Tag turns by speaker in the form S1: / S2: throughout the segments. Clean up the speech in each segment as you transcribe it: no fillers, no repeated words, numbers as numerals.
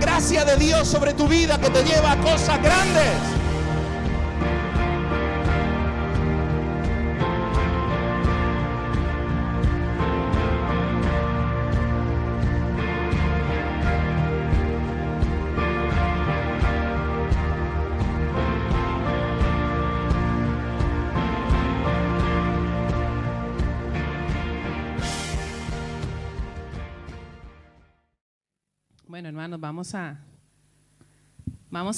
S1: gracia de Dios sobre tu vida que te lleva a cosas grandes.
S2: Bueno, hermanos, vamos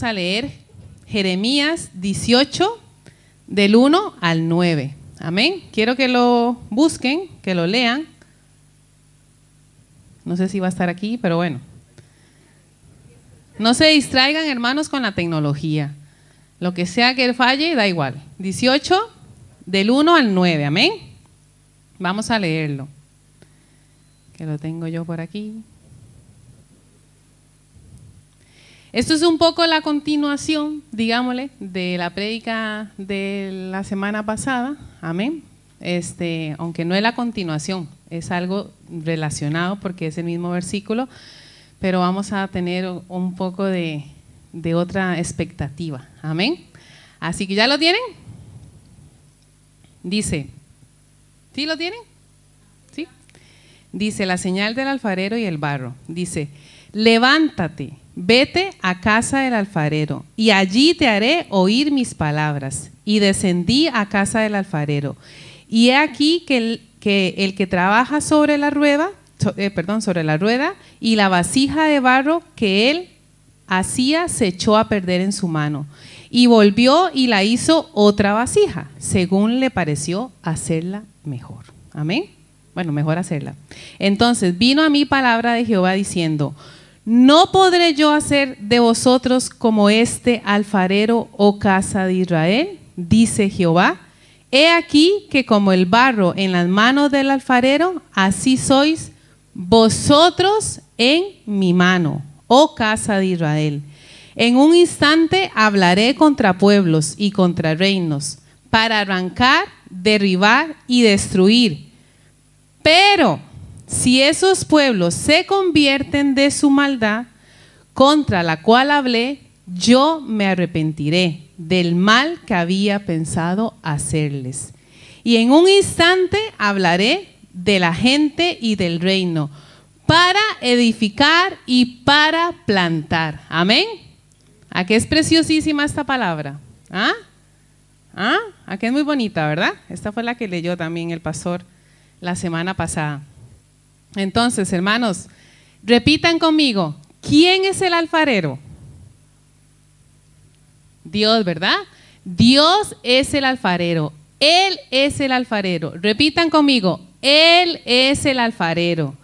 S2: a leer Jeremías 18, del 1 al 9. Amén. Quiero que lo busquen, que lo lean. No sé si va a estar aquí, pero bueno. No se distraigan, hermanos, con la tecnología. Lo que sea que falle, da igual. 18, del 1 al 9. Amén. Vamos a leerlo. Que lo tengo yo por aquí. Esto es un poco la continuación, digámosle, de la prédica de la semana pasada, amén. Aunque no es la continuación, es algo relacionado porque es el mismo versículo, pero vamos a tener un poco de otra expectativa, amén. Así que ¿ya lo tienen? Dice, ¿sí lo tienen? ¿Sí? Dice, la señal del alfarero y el barro, dice, levántate. Vete a casa del alfarero, y allí te haré oír mis palabras. Y descendí a casa del alfarero. Y he aquí que el que trabaja sobre la rueda, y la vasija de barro que él hacía se echó a perder en su mano. Y volvió y la hizo otra vasija, según le pareció hacerla mejor. Amén. Bueno, mejor hacerla. Entonces vino a mí palabra de Jehová diciendo: ¿no podré yo hacer de vosotros como este alfarero, oh casa de Israel? Dice Jehová. He aquí que como el barro en las manos del alfarero, así sois vosotros en mi mano, oh casa de Israel. En un instante hablaré contra pueblos y contra reinos, para arrancar, derribar y destruir. Pero si esos pueblos se convierten de su maldad, contra la cual hablé, yo me arrepentiré del mal que había pensado hacerles. Y en un instante hablaré de la gente y del reino, para edificar y para plantar. Amén. ¿A qué es preciosísima esta palabra? ¿Ah? ¿Ah? ¿A qué es muy bonita, verdad? Esta fue la que leyó también el pastor la semana pasada. Entonces, hermanos, repitan conmigo, ¿quién es el alfarero? Dios, ¿verdad? Dios es el alfarero. Él es el alfarero. Repitan conmigo, Él es el alfarero.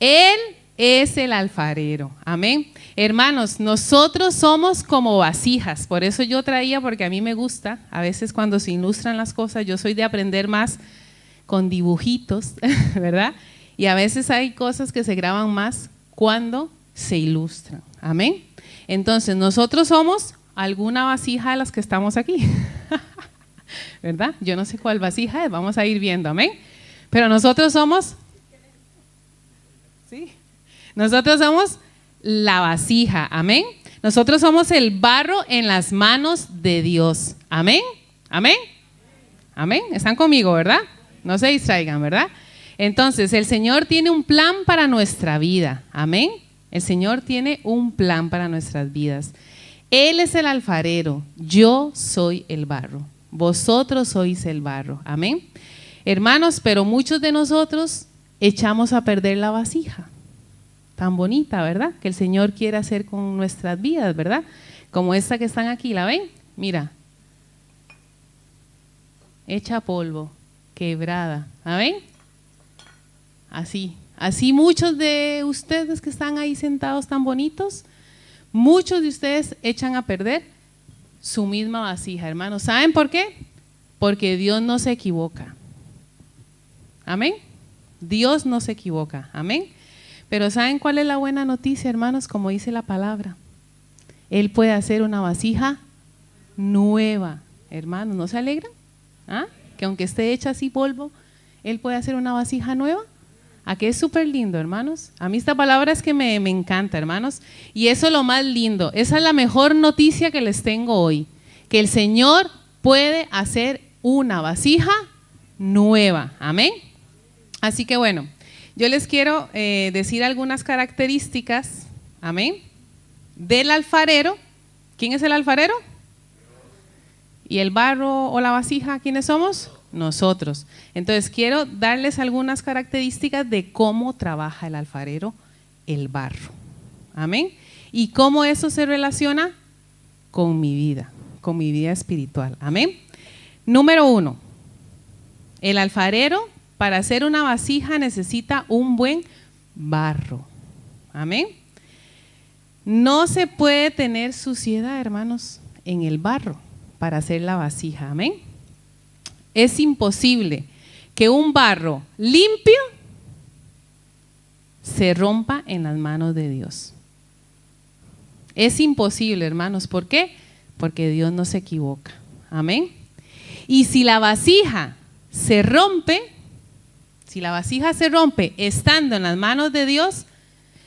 S2: Él es el alfarero. Amén. Hermanos, nosotros somos como vasijas. Por eso yo traía, porque a mí me gusta, a veces cuando se ilustran las cosas, yo soy de aprender más con dibujitos, ¿verdad? Y a veces hay cosas que se graban más cuando se ilustran. Amén. Entonces, nosotros somos alguna vasija de las que estamos aquí. ¿Verdad? Yo no sé cuál vasija es, vamos a ir viendo. Amén. Pero nosotros somos, ¿sí? Nosotros somos la vasija. Amén. Nosotros somos el barro en las manos de Dios. Amén. Amén. Amén. ¿Están conmigo, verdad? No se distraigan, ¿verdad? Entonces, el Señor tiene un plan para nuestra vida. Amén. El Señor tiene un plan para nuestras vidas. Él es el alfarero, yo soy el barro. Vosotros sois el barro. Amén. Hermanos, pero muchos de nosotros echamos a perder la vasija. Tan bonita, ¿verdad? Que el Señor quiere hacer con nuestras vidas, ¿verdad? Como esta que están aquí, ¿la ven? Mira. Hecha polvo, quebrada. ¿Amén? Así muchos de ustedes que están ahí sentados tan bonitos, muchos de ustedes echan a perder su misma vasija, hermanos. ¿Saben por qué? Porque Dios no se equivoca. Amén. Dios no se equivoca. Amén. Pero ¿saben cuál es la buena noticia, hermanos? Como dice la palabra, Él puede hacer una vasija nueva. Hermanos, ¿no se alegran? ¿Ah? Que aunque esté hecha así polvo, Él puede hacer una vasija nueva. ¿A qué es súper lindo, hermanos? A mí esta palabra es que me encanta, hermanos. Y eso es lo más lindo. Esa es la mejor noticia que les tengo hoy. Que el Señor puede hacer una vasija nueva. Amén. Así que bueno, yo les quiero decir algunas características, amén, del alfarero. ¿Quién es el alfarero? ¿Y el barro o la vasija, quiénes somos? Nosotros. Entonces quiero darles algunas características de cómo trabaja el alfarero el barro. Amén. Y cómo eso se relaciona con mi vida espiritual. Amén. Número 1. El alfarero para hacer una vasija necesita un buen barro. Amén. No se puede tener suciedad, hermanos, en el barro para hacer la vasija. Amén. Es imposible que un barro limpio se rompa en las manos de Dios. Es imposible, hermanos. ¿Por qué? Porque Dios no se equivoca. Amén. Y si la vasija se rompe, estando en las manos de Dios,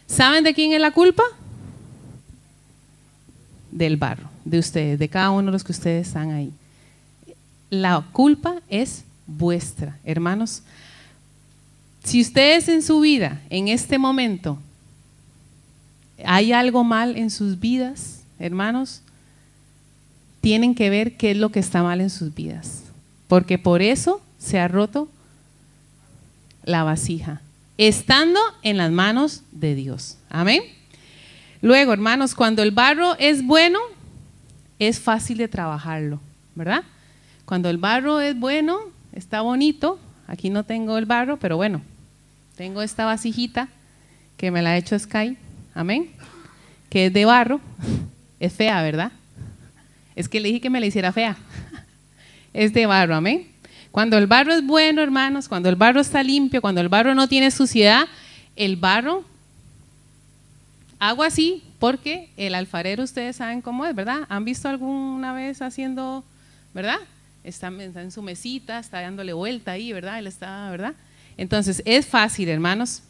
S2: ¿saben de quién es la culpa? Del barro, de ustedes, de cada uno de los que ustedes están ahí. La culpa es vuestra, hermanos. Si ustedes en su vida, en este momento, hay algo mal en sus vidas, hermanos, tienen que ver qué es lo que está mal en sus vidas. Porque por eso se ha roto la vasija, estando en las manos de Dios. Amén. Luego, hermanos, cuando el barro es bueno, es fácil de trabajarlo, ¿verdad? Cuando el barro es bueno, está bonito. Aquí no tengo el barro, pero bueno, tengo esta vasijita que me la ha hecho Sky, amén, que es de barro. Es fea, ¿verdad? Es que le dije que me la hiciera fea. Es de barro, amén. Cuando el barro es bueno, hermanos, cuando el barro está limpio, cuando el barro no tiene suciedad, el barro, hago así porque el alfarero, ustedes saben cómo es, ¿verdad? ¿Han visto alguna vez haciendo, verdad? Está en su mesita, está dándole vuelta ahí, ¿verdad? Él está, ¿verdad? Entonces, es fácil, hermanos.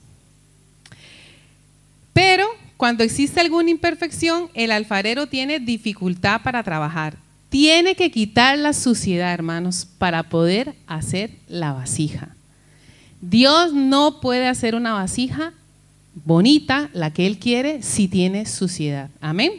S2: Pero cuando existe alguna imperfección, el alfarero tiene dificultad para trabajar. Tiene que quitar la suciedad, hermanos, para poder hacer la vasija. Dios no puede hacer una vasija bonita, la que Él quiere, si tiene suciedad. Amén.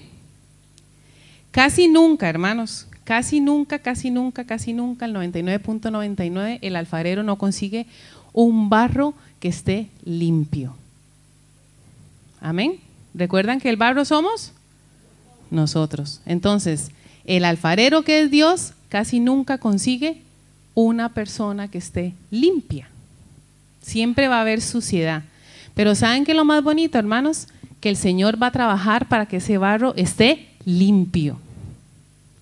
S2: Casi nunca, hermanos, casi nunca, el 99.99, el alfarero no consigue un barro que esté limpio. Amén. ¿Recuerdan que el barro somos? Nosotros. Entonces, el alfarero, que es Dios, casi nunca consigue una persona que esté limpia. Siempre va a haber suciedad. Pero ¿saben qué es lo más bonito, hermanos? Que el Señor va a trabajar para que ese barro esté limpio,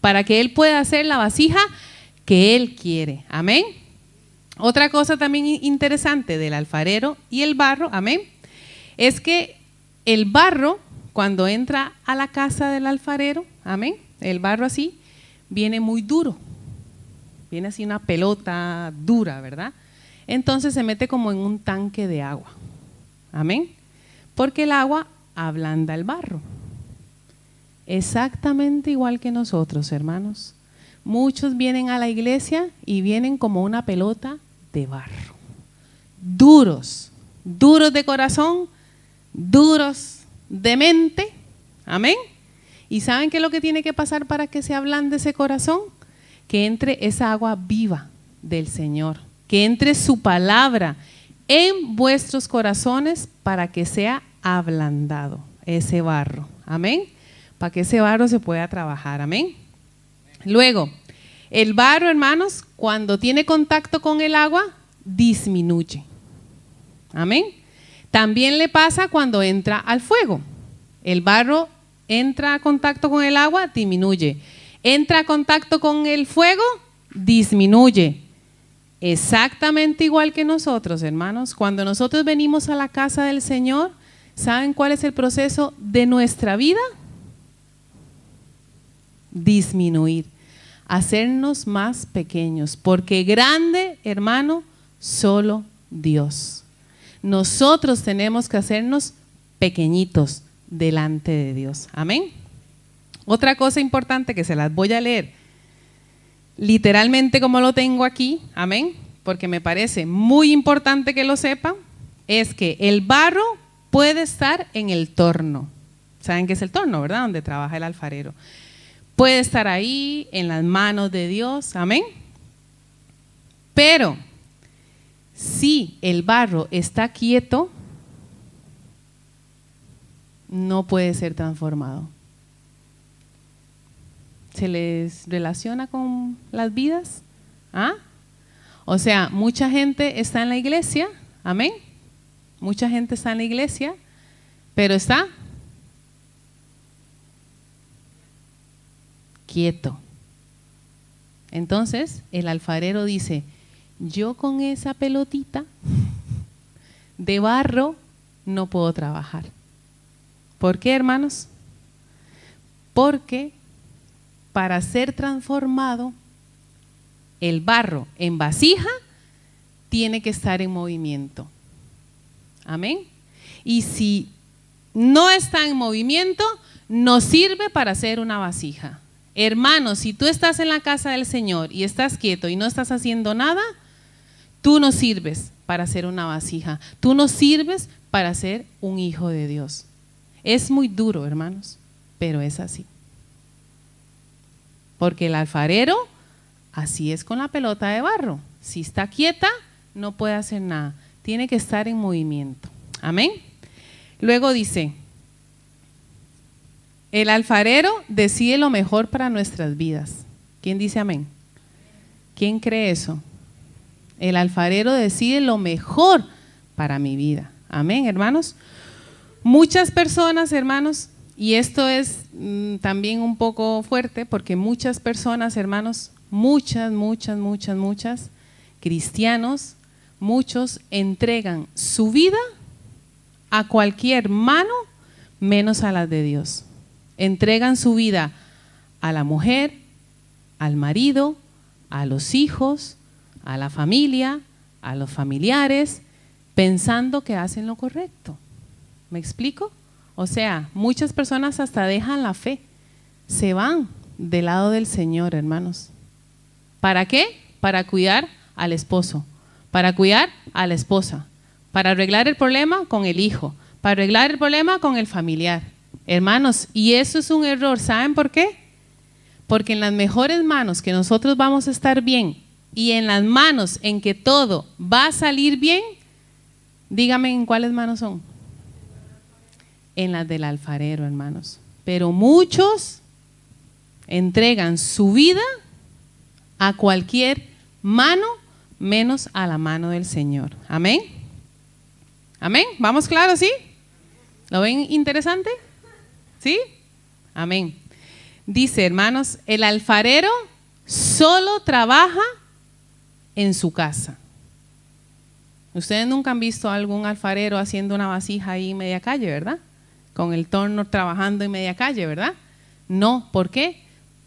S2: para que Él pueda hacer la vasija que Él quiere. Amén. Otra cosa también interesante del alfarero y el barro, amén, es que el barro, cuando entra a la casa del alfarero, amén, el barro así, viene muy duro, viene así una pelota dura, ¿verdad? Entonces se mete como en un tanque de agua, amén, porque el agua ablanda el barro. Exactamente igual que nosotros, hermanos. Muchos vienen a la iglesia y vienen como una pelota de barro. Duros, duros de corazón, duros de mente. Amén. ¿Y saben qué es lo que tiene que pasar para que se ablande ese corazón? Que entre esa agua viva del Señor, que entre su palabra en vuestros corazones para que sea ablandado ese barro. Amén. Para que ese barro se pueda trabajar. Amén. Luego, el barro, hermanos, cuando tiene contacto con el agua, disminuye. Amén. También le pasa cuando entra al fuego. El barro entra a contacto con el agua, disminuye. Entra a contacto con el fuego, disminuye. Exactamente igual que nosotros, hermanos. Cuando nosotros venimos a la casa del Señor, ¿saben cuál es el proceso de nuestra vida? Disminuir, hacernos más pequeños, porque grande, hermano, solo Dios. nosotros tenemos que hacernos pequeñitos delante de Dios. Amén. Otra cosa importante que se las voy a leer literalmente como lo tengo aquí, amén, porque me parece muy importante que lo sepan, es que el barro puede estar en el torno. ¿Saben qué es el torno, verdad? Donde trabaja el alfarero. Puede estar ahí en las manos de Dios, amén. Pero si el barro está quieto, no puede ser transformado. ¿Se les relaciona con las vidas? ¿Ah? O sea, mucha gente está en la iglesia, amén. Mucha gente está en la iglesia, pero está quieto. Entonces, el alfarero dice, yo con esa pelotita de barro no puedo trabajar. ¿Por qué, hermanos? Porque para ser transformado, el barro en vasija tiene que estar en movimiento. Amén. Y si no está en movimiento, no sirve para hacer una vasija. Hermanos, si tú estás en la casa del Señor y estás quieto y no estás haciendo nada, tú no sirves para hacer una vasija. Tú no sirves para ser un hijo de Dios. Es muy duro, hermanos, pero es así. Porque el alfarero, así es con la pelota de barro. Si está quieta, no puede hacer nada. Tiene que estar en movimiento. Amén. Luego dice, el alfarero decide lo mejor para nuestras vidas. ¿Quién dice amén? ¿Quién cree eso? El alfarero decide lo mejor para mi vida. Amén, hermanos. Muchas personas, hermanos, y esto es también un poco fuerte porque muchas personas, hermanos, muchas, cristianos, muchos entregan su vida a cualquier mano menos a las de Dios. Entregan su vida a la mujer, al marido, a los hijos, a la familia, a los familiares, pensando que hacen lo correcto. ¿Me explico? O sea, muchas personas hasta dejan la fe, se van del lado del Señor, hermanos. ¿Para qué? Para cuidar al esposo, para cuidar a la esposa, para arreglar el problema con el hijo, para arreglar el problema con el familiar. Hermanos, y eso es un error. ¿Saben por qué? Porque en las mejores manos que nosotros vamos a estar bien y en las manos en que todo va a salir bien, dígame en cuáles manos son. En las del alfarero, hermanos. Pero muchos entregan su vida a cualquier mano menos a la mano del Señor. Amén. Amén. ¿Vamos claros, sí? ¿Lo ven interesante? ¿Sí? Amén. Dice, hermanos, el alfarero solo trabaja en su casa. Ustedes nunca han visto a algún alfarero haciendo una vasija ahí en media calle, ¿verdad? Con el torno trabajando en media calle, ¿verdad? No, ¿por qué?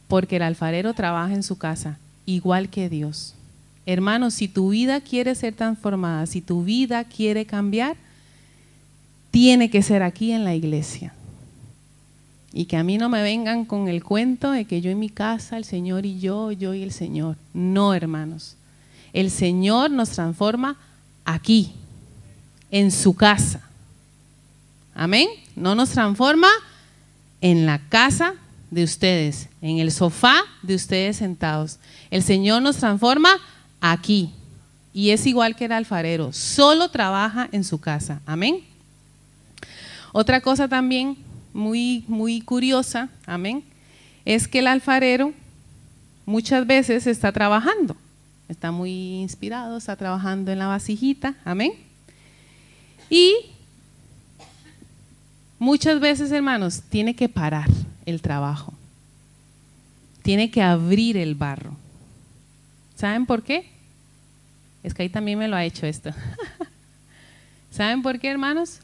S2: Porque el alfarero trabaja en su casa, igual que Dios. Hermanos, si tu vida quiere ser transformada, si tu vida quiere cambiar, tiene que ser aquí en la iglesia. Y que a mí no me vengan con el cuento de que yo en mi casa, el Señor y yo y el Señor. No, hermanos. El Señor nos transforma aquí, en su casa. Amén. No nos transforma en la casa de ustedes, en el sofá de ustedes sentados. El Señor nos transforma aquí. Y es igual que el alfarero, solo trabaja en su casa. Amén. Otra cosa también muy curiosa, amén, es que el alfarero muchas veces está trabajando. Está muy inspirado, está trabajando en la vasijita, amén. Y muchas veces, hermanos, tiene que parar el trabajo. Tiene que abrir el barro. ¿Saben por qué? Es que ahí también me lo ha hecho esto. ¿Saben por qué, hermanos?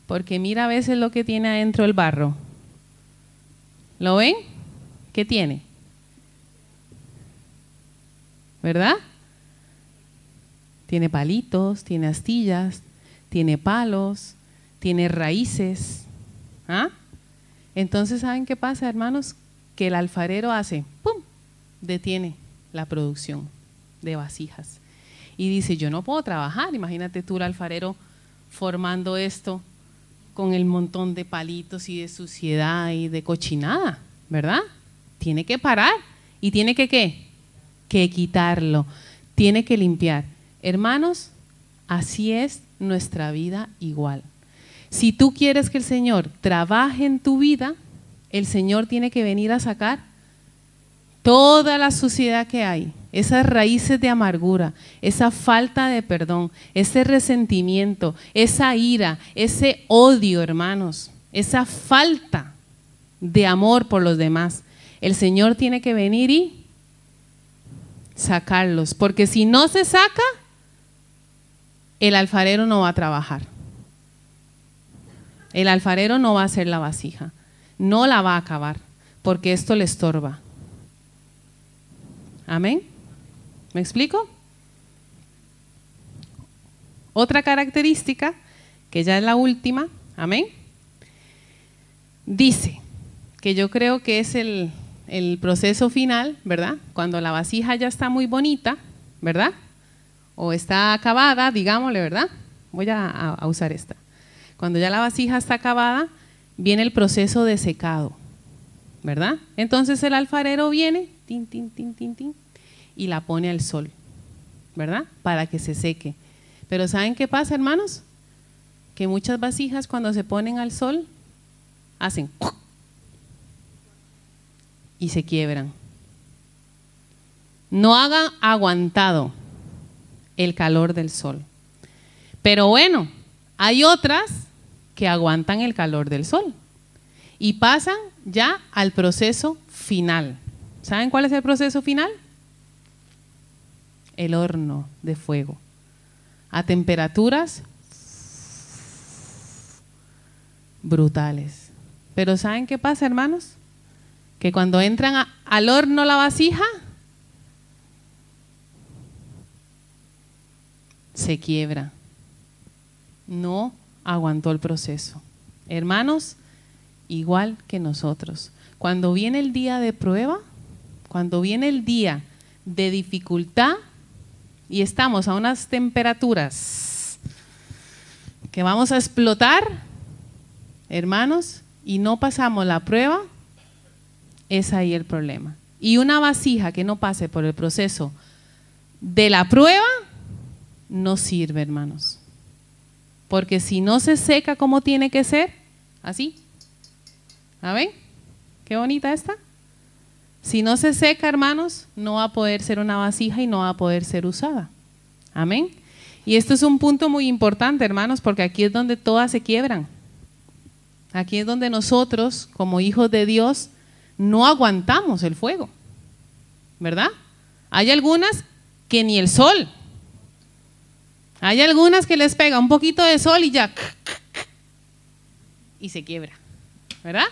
S2: Porque mira a veces lo que tiene adentro el barro. ¿Lo ven? ¿Qué tiene? ¿Verdad? Tiene palitos, tiene astillas, tiene palos, tiene raíces. ¿Ah? Entonces, ¿saben qué pasa, hermanos? Que el alfarero hace, ¡pum!, detiene la producción de vasijas. Y dice, yo no puedo trabajar. Imagínate tú, el alfarero, formando esto con el montón de palitos y de suciedad y de cochinada, ¿verdad? Tiene que parar y tiene que ¿qué? Que quitarlo, tiene que limpiar. Hermanos, así es nuestra vida igual. Si tú quieres que el Señor trabaje en tu vida, el Señor tiene que venir a sacar toda la suciedad que hay, esas raíces de amargura, esa falta de perdón, ese resentimiento, esa ira, ese odio, hermanos, esa falta de amor por los demás. El Señor tiene que venir y sacarlos, porque si no se saca, el alfarero no va a trabajar. El alfarero no va a hacer la vasija, no la va a acabar, porque esto le estorba. Amén. ¿Me explico? Otra característica, que ya es la última, amén, dice que yo creo que es el proceso final, ¿verdad? Cuando la vasija ya está muy bonita, ¿verdad? O está acabada, digámosle, ¿verdad? Voy a usar esta. Cuando ya la vasija está acabada, viene el proceso de secado, ¿verdad? Entonces el alfarero viene, tin, tin, tin, tin, tin, y la pone al sol, ¿verdad? Para que se seque. Pero ¿saben qué pasa, hermanos? Que muchas vasijas cuando se ponen al sol, hacen y se quiebran. No hagan aguantado el calor del sol. Pero bueno, hay otras que aguantan el calor del sol y pasan ya al proceso final. ¿Saben cuál es el proceso final? El horno de fuego a temperaturas brutales. Pero ¿saben qué pasa, hermanos? Que cuando entran al horno la vasija, se quiebra. No aguantó el proceso. Hermanos, igual que nosotros. Cuando viene el día de prueba, cuando viene el día de dificultad y estamos a unas temperaturas que vamos a explotar, hermanos, y no pasamos la prueba, es ahí el problema. Y una vasija que no pase por el proceso de la prueba no sirve, hermanos. Porque si no se seca como tiene que ser, así, ¿a ver? Qué bonita esta. Si no se seca, hermanos, no va a poder ser una vasija y no va a poder ser usada. Amén. Y esto es un punto muy importante, hermanos, porque aquí es donde todas se quiebran. Aquí es donde nosotros, como hijos de Dios, no aguantamos el fuego, ¿verdad? Hay algunas que ni el sol. Hay algunas que les pega un poquito de sol y ya y se quiebra, ¿verdad?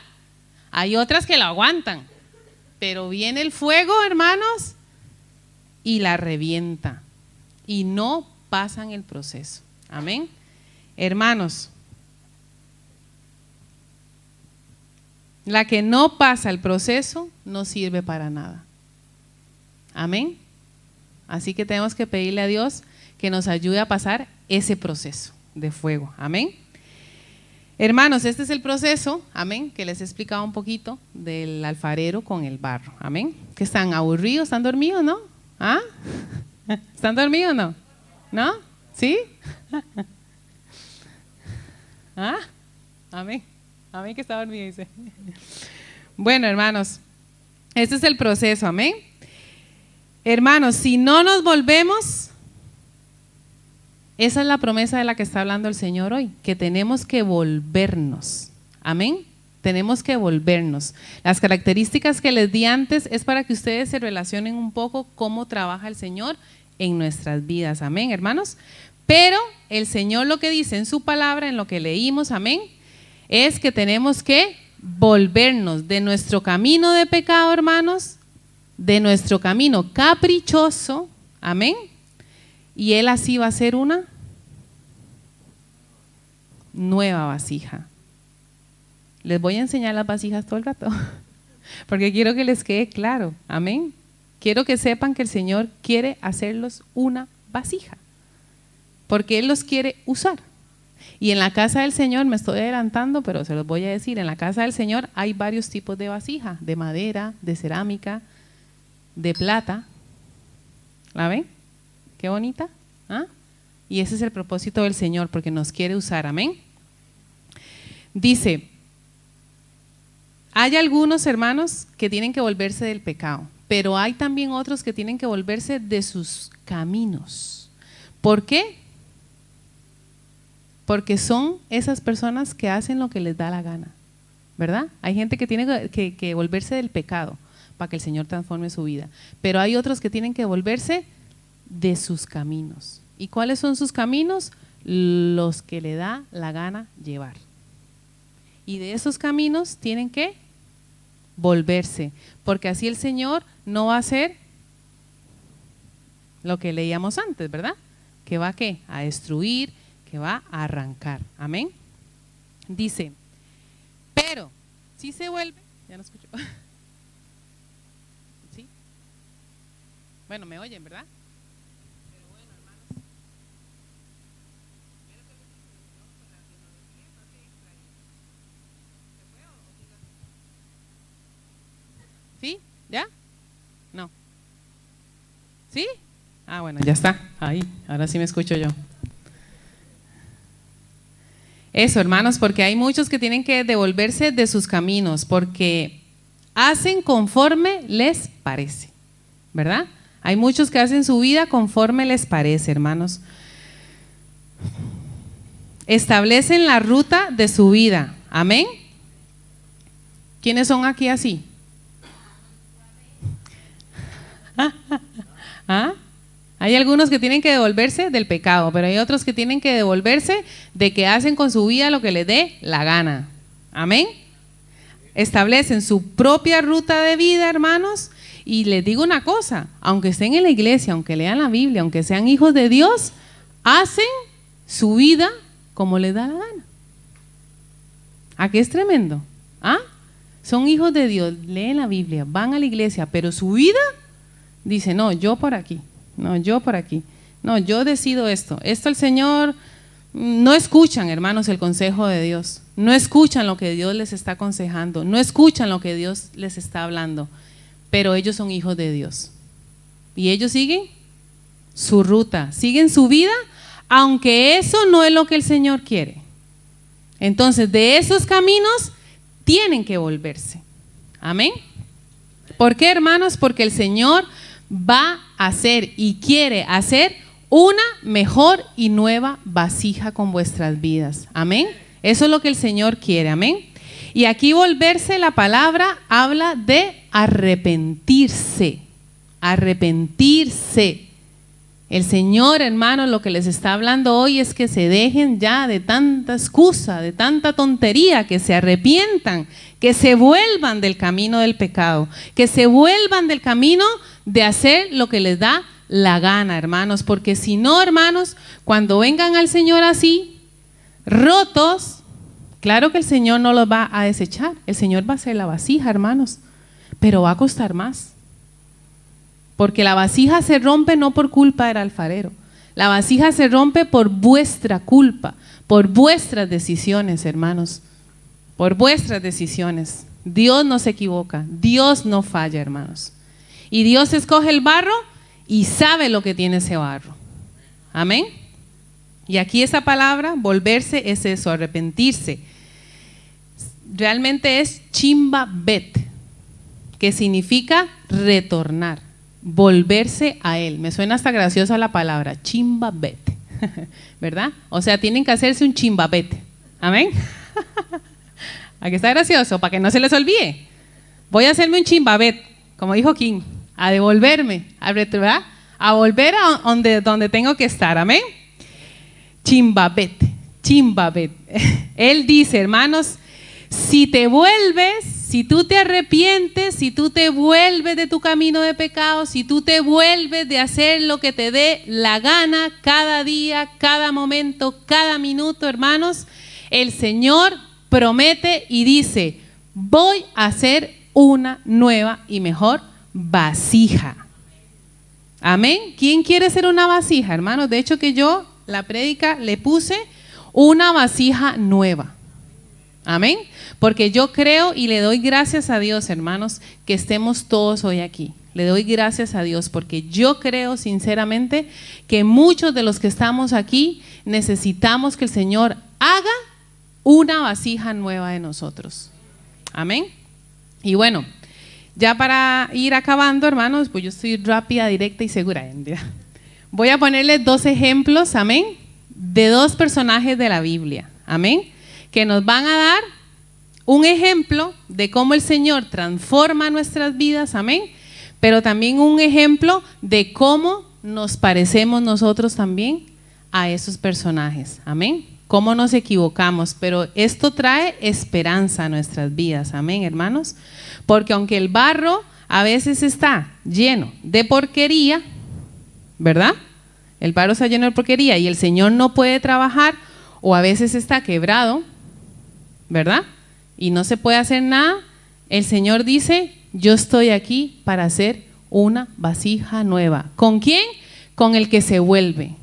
S2: Hay otras que la aguantan, pero viene el fuego, hermanos, y la revienta y no pasan el proceso. Amén. Hermanos, la que no pasa el proceso no sirve para nada. Amén. Así que tenemos que pedirle a Dios que nos ayude a pasar ese proceso de fuego. Amén. Hermanos, este es el proceso, amén, que les he explicado un poquito del alfarero con el barro. Amén. ¿Que están aburridos? ¿Están dormidos, no? ¿Ah? ¿Están dormidos, no? ¿No? ¿Sí? ¿Ah? Amén. Amén, que está dormido, dice. Bueno, hermanos, este es el proceso, amén. Hermanos, si no nos volvemos, esa es la promesa de la que está hablando el Señor hoy, que tenemos que volvernos, amén. Tenemos que volvernos. Las características que les di antes es para que ustedes se relacionen un poco cómo trabaja el Señor en nuestras vidas, amén, hermanos. Pero el Señor lo que dice en su palabra, en lo que leímos, amén, es que tenemos que volvernos de nuestro camino de pecado, hermanos, de nuestro camino caprichoso, amén, y Él así va a hacer una nueva vasija. Les voy a enseñar las vasijas todo el rato, porque quiero que les quede claro. Amén. Quiero que sepan que el Señor quiere hacerlos una vasija, porque Él los quiere usar. Y en la casa del Señor, me estoy adelantando, pero se los voy a decir, en la casa del Señor hay varios tipos de vasija, de madera, de cerámica, de plata. ¿La ven? Qué bonita. ¿Ah? Y ese es el propósito del Señor, porque nos quiere usar. Amén. Dice, hay algunos hermanos que tienen que volverse del pecado, pero hay también otros que tienen que volverse de sus caminos. ¿Por qué? Porque son esas personas que hacen lo que les da la gana, ¿verdad? Hay gente que tiene que volverse del pecado para que el Señor transforme su vida, pero hay otros que tienen que volverse de sus caminos. ¿Y cuáles son sus caminos? Los que le da la gana llevar. Y de esos caminos tienen que volverse, porque así el Señor no va a hacer lo que leíamos antes, ¿verdad? Que va ¿qué? A destruir, que va a arrancar. Amén. Dice, pero si se vuelve, ya no escucho. ¿Sí? Bueno, me oyen, ¿verdad? Pero bueno, hermanos. ¿Sí? ¿Ya? No. ¿Sí? Ah, bueno, ya está. Ahí, ahora sí me escucho yo. Eso, hermanos, porque hay muchos que tienen que devolverse de sus caminos, porque hacen conforme les parece, ¿verdad? Hay muchos que hacen su vida conforme les parece, hermanos. Establecen la ruta de su vida. Amén. ¿Quiénes son aquí así? ¿Ah? Hay algunos que tienen que devolverse del pecado, pero hay otros que tienen que devolverse de que hacen con su vida lo que les dé la gana. Amén. Establecen su propia ruta de vida, hermanos, y les digo una cosa, aunque estén en la iglesia, aunque lean la Biblia, aunque sean hijos de Dios, hacen su vida como les da la gana. ¿A qué es tremendo? ¿Ah? Son hijos de Dios, leen la Biblia, van a la iglesia, pero su vida dice, no, yo por aquí. No, yo por aquí. No, yo decido esto. Esto el Señor, no escuchan, hermanos, el consejo de Dios. No escuchan lo que Dios les está aconsejando. No escuchan lo que Dios les está hablando. Pero ellos son hijos de Dios. Y ellos siguen su ruta, siguen su vida, aunque eso no es lo que el Señor quiere. Entonces, de esos caminos tienen que volverse. Amén. ¿Por qué, hermanos? Porque el Señor va a hacer y quiere hacer una mejor y nueva vasija con vuestras vidas. Amén. Eso es lo que el Señor quiere. Amén. Y aquí volverse, la palabra habla de arrepentirse. Arrepentirse. El Señor, hermanos, lo que les está hablando hoy es que se dejen ya de tanta excusa, de tanta tontería, que se arrepientan, que se vuelvan del camino del pecado, que se vuelvan del camino de hacer lo que les da la gana, hermanos, porque si no, hermanos, cuando vengan al Señor así, rotos, claro que el Señor no los va a desechar, el Señor va a hacer la vasija, hermanos, pero va a costar más. Porque la vasija se rompe no por culpa del alfarero. La vasija se rompe por vuestra culpa, por vuestras decisiones, hermanos. Por vuestras decisiones. Dios no se equivoca, Dios no falla, hermanos. Y Dios escoge el barro y sabe lo que tiene ese barro. Amén. Y aquí esa palabra, volverse, es eso, arrepentirse. Realmente es chimba bet, que significa retornar. Volverse a Él. Me suena hasta graciosa la palabra, chimbabete, ¿verdad? O sea, tienen que hacerse un chimbabete. Amén. Aquí está gracioso, para que no se les olvide. Voy a hacerme un chimbabete, como dijo King, a devolverme, ¿verdad? A volver a donde tengo que estar. Amén. Chimbabete, chimbabete. Él dice, hermanos, si te vuelves, si tú te arrepientes, si tú te vuelves de tu camino de pecado, si tú te vuelves de hacer lo que te dé la gana cada día, cada momento, cada minuto, hermanos, El Señor promete y dice, voy a hacer una nueva y mejor vasija. Amén. ¿Quién quiere ser una vasija, hermanos? De hecho que yo, la prédica, le puse una vasija nueva. Amén. Porque yo creo y le doy gracias a Dios, hermanos, que estemos todos hoy aquí. Le doy gracias a Dios porque yo creo sinceramente que muchos de los que estamos aquí necesitamos que el Señor haga una vasija nueva de nosotros. Amén. Y bueno, ya para ir acabando, hermanos, pues yo estoy rápida, directa y segura. Voy a ponerles 2 ejemplos, amén, de 2 personajes de la Biblia, amén, que nos van a dar un ejemplo de cómo el Señor transforma nuestras vidas, amén, pero también un ejemplo de cómo nos parecemos nosotros también a esos personajes, amén, cómo nos equivocamos, pero esto trae esperanza a nuestras vidas, amén, hermanos, porque aunque el barro a veces está lleno de porquería, ¿verdad? El barro está lleno de porquería y el Señor no puede trabajar, o a veces está quebrado, ¿verdad? Y no se puede hacer nada. El Señor dice, yo estoy aquí para hacer una vasija nueva. ¿Con quién? Con el que se vuelve.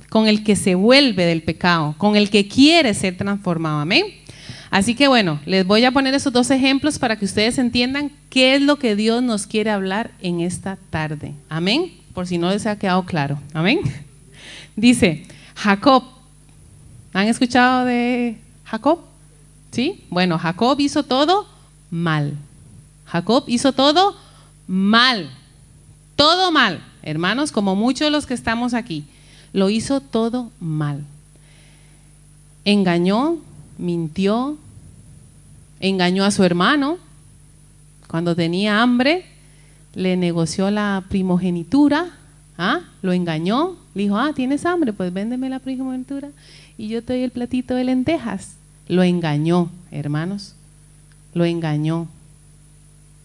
S2: Con el que se vuelve del pecado. Con el que quiere ser transformado. Amén. Así que bueno, les voy a poner esos 2 ejemplos para que ustedes entiendan qué es lo que Dios nos quiere hablar en esta tarde. Amén. Por si no les ha quedado claro. Amén. Dice, Jacob. ¿Han escuchado de Jacob? ¿Sí? Bueno, Jacob hizo todo mal. Jacob hizo todo mal. Todo mal. Hermanos, como muchos de los que estamos aquí, lo hizo todo mal. Engañó, mintió, engañó a su hermano. Cuando tenía hambre, le negoció la primogenitura. Lo engañó. Le dijo, ¿tienes hambre? Pues véndeme la primogenitura y yo te doy el platito de lentejas. Lo engañó, hermanos. Lo engañó.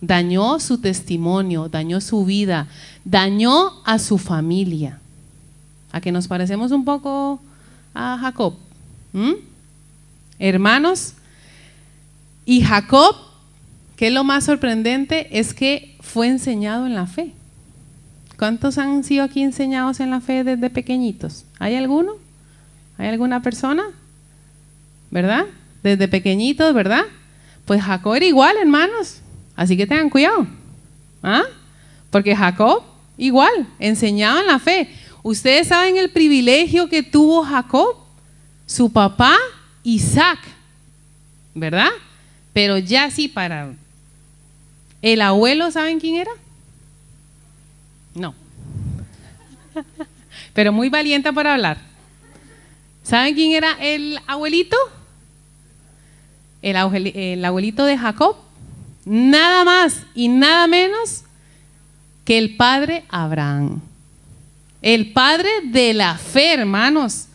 S2: Dañó su testimonio, dañó su vida, dañó a su familia. ¿A que nos parecemos un poco a Jacob? Hermanos, y Jacob, que es lo más sorprendente, es que fue enseñado en la fe. ¿Cuántos han sido aquí enseñados en la fe desde pequeñitos? ¿Hay alguno? ¿Hay alguna persona? ¿Verdad? Desde pequeñitos, ¿verdad? Pues Jacob era igual, hermanos. Así que tengan cuidado. Porque Jacob, igual, enseñado en la fe. Ustedes saben el privilegio que tuvo Jacob, su papá Isaac, ¿verdad? Pero ya sí para el abuelo, ¿saben quién era? No. Pero muy valiente para hablar. ¿Saben quién era el abuelito? El abuelito de Jacob. Nada más y nada menos que el padre Abraham. El padre de la fe, hermanos.